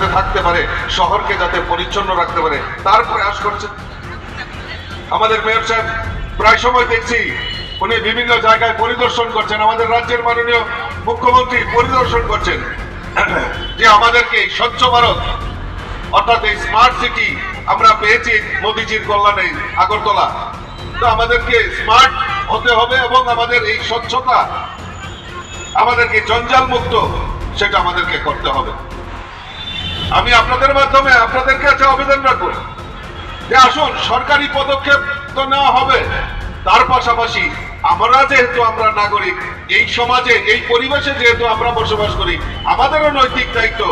যাতে থাকতে পারে, শহরকে যাতে পরিচ্ছন্ন রাখতে পারে তার প্রয়াস করছেন। আমাদের মেয়র সাহেব প্রায় সময় দেখছি উনি বিভিন্ন জায়গায় পরিদর্শন করছেন, আমাদের রাজ্যের মাননীয় মুখ্যমন্ত্রী পরিদর্শন করছেন যে আমাদেরকে স্বচ্ছ ভারত অর্থাৎ এই স্মার্ট সিটি আমরা পেয়েছি মোদিজির কল্যাণে আগরতলা। তো আমাদেরকে স্মার্ট হতে হবে এবং আমাদের এই স্বচ্ছতা, আমাদেরকে জঞ্জাল মুক্ত, সেটা আমাদেরকে করতে হবে। আমি আপনাদের মাধ্যমে আপনাদের কাছে আবেদন রাখবো যে আসুন, সরকারি পদক্ষেপ তো নেওয়া হবে, তার পাশাপাশি আমরা যেহেতু আমরা নাগরিক, এই সমাজে এই পরিবেশে যেহেতু আমরা বসবাস করি, আমাদেরও নৈতিক দায়িত্ব